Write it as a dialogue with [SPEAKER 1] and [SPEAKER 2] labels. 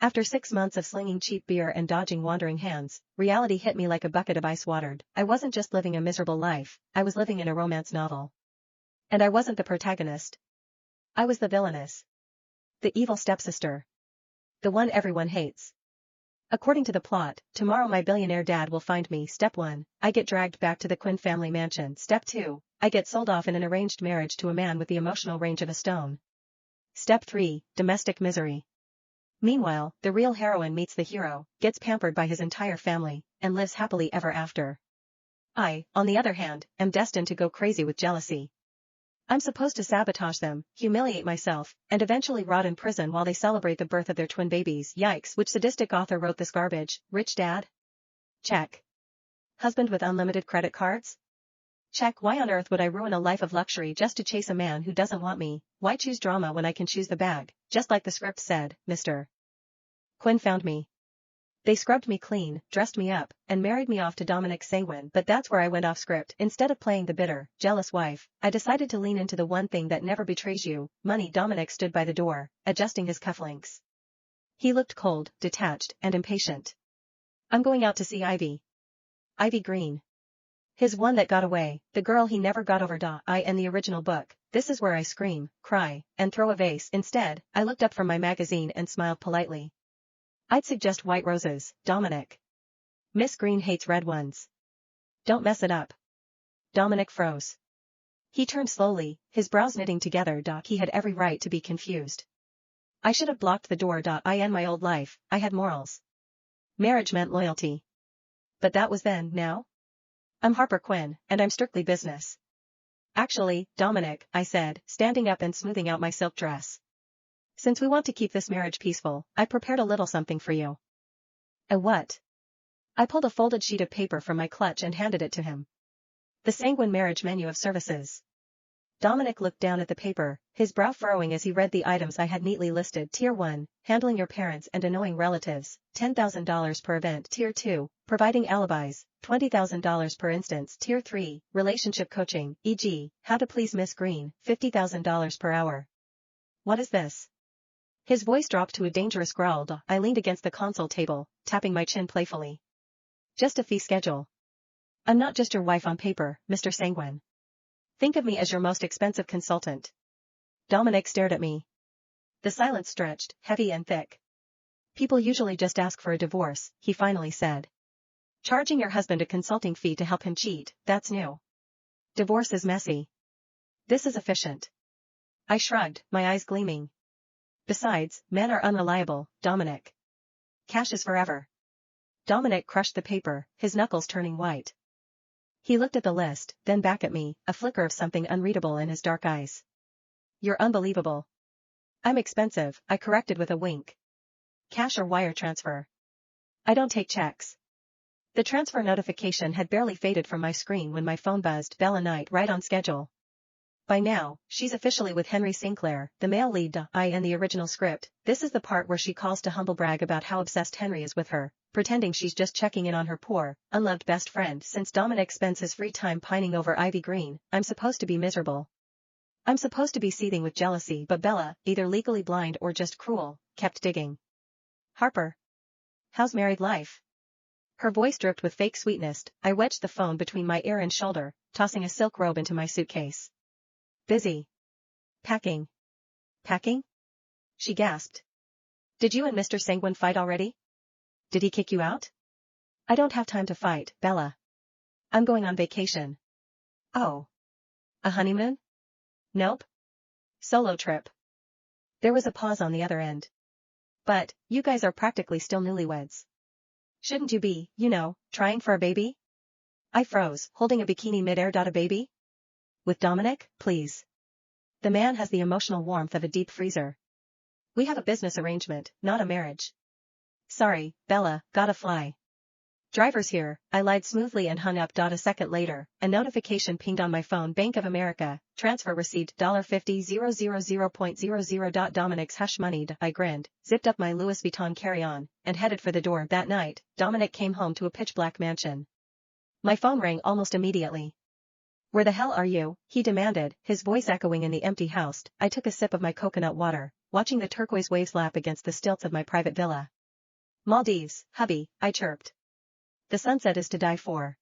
[SPEAKER 1] After 6 months of slinging cheap beer and dodging wandering hands, reality hit me like a bucket of ice watered. I wasn't just living a miserable life, I was living in a romance novel. And I wasn't the protagonist. I was the villainess. The evil stepsister. The one everyone hates. According to the plot, tomorrow my billionaire dad will find me. Step 1, I get dragged back to the Quinn family mansion. Step 2, I get sold off in an arranged marriage to a man with the emotional range of a stone. Step 3, domestic misery. Meanwhile, the real heroine meets the hero, gets pampered by his entire family, and lives happily ever after. I, on the other hand, am destined to go crazy with jealousy. I'm supposed to sabotage them, humiliate myself, and eventually rot in prison while they celebrate the birth of their twin babies. Yikes, which sadistic author wrote this garbage? Rich dad? Check. Husband with unlimited credit cards? Check. Why on earth would I ruin a life of luxury just to chase a man who doesn't want me? Why choose drama when I can choose the bag? Just like the script said, Mr. Quinn found me. They scrubbed me clean, dressed me up, and married me off to Dominic Sanguine. But that's where I went off script. Instead of playing the bitter, jealous wife, I decided to lean into the one thing that never betrays you, money. Dominic stood by the door, adjusting his cufflinks. He looked cold, detached, and impatient. I'm going out to see Ivy. Ivy Green. His one that got away, the girl he never got over. I and the original book. This is where I scream, cry, and throw a vase. Instead, I looked up from my magazine and smiled politely. I'd suggest white roses, Dominic. Miss Green hates red ones. Don't mess it up. Dominic froze. He turned slowly, his brows knitting together. He had every right to be confused. I should have blocked the door. I and my old life, I had morals. Marriage meant loyalty. But that was then. Now? I'm Harper Quinn, and I'm strictly business. Actually, Dominic, I said, standing up and smoothing out my silk dress. Since we want to keep this marriage peaceful, I prepared a little something for you. A what? I pulled a folded sheet of paper from my clutch and handed it to him. The Sanguine Marriage Menu of Services. Dominic looked down at the paper, his brow furrowing as he read the items I had neatly listed. Tier 1, handling your parents and annoying relatives, $10,000 per event. Tier 2, providing alibis, $20,000 per instance. Tier 3, relationship coaching, e.g., how to please Miss Green, $50,000 per hour. What is this? His voice dropped to a dangerous growl. I leaned against the console table, tapping my chin playfully. Just a fee schedule. I'm not just your wife on paper, Mr. Sanguine. Think of me as your most expensive consultant. Dominic stared at me. The silence stretched, heavy and thick. People usually just ask for a divorce, he finally said. Charging your husband a consulting fee to help him cheat, that's new. Divorce is messy. This is efficient. I shrugged, my eyes gleaming. Besides, men are unreliable, Dominic. Cash is forever. Dominic crushed the paper, his knuckles turning white. He looked at the list, then back at me, a flicker of something unreadable in his dark eyes. You're unbelievable. I'm expensive, I corrected with a wink. Cash or wire transfer? I don't take checks. The transfer notification had barely faded from my screen when my phone buzzed. Bella Knight, right on schedule. By now, she's officially with Henry Sinclair, the male lead. I and the original script. This is the part where she calls to humble brag about how obsessed Henry is with her, pretending she's just checking in on her poor, unloved best friend. Since Dominic spends his free time pining over Ivy Green, I'm supposed to be miserable. I'm supposed to be seething with jealousy, but Bella, either legally blind or just cruel, kept digging. Harper. How's married life? Her voice dripped with fake sweetness. I wedged the phone between my ear and shoulder, tossing a silk robe into my suitcase. Busy. Packing. Packing? She gasped. Did you and Mr. Sanguine fight already? Did he kick you out? I don't have time to fight, Bella. I'm going on vacation. Oh. A honeymoon? Nope. Solo trip. There was a pause on the other end. But, you guys are practically still newlyweds. Shouldn't you be, trying for a baby? I froze, holding a bikini midair. A baby? With Dominic, please. The man has the emotional warmth of a deep freezer. We have a business arrangement, not a marriage. Sorry, Bella, gotta fly. Driver's here, I lied smoothly and hung up. A second later, a notification pinged on my phone. Bank of America, transfer received $50,000.00. Dominic's hush money. I grinned, zipped up my Louis Vuitton carry-on, and headed for the door. That night, Dominic came home to a pitch-black mansion. My phone rang almost immediately. Where the hell are you? He demanded, his voice echoing in the empty house. I took a sip of my coconut water, watching the turquoise waves lap against the stilts of my private villa. Maldives, hubby, I chirped. The sunset is to die for.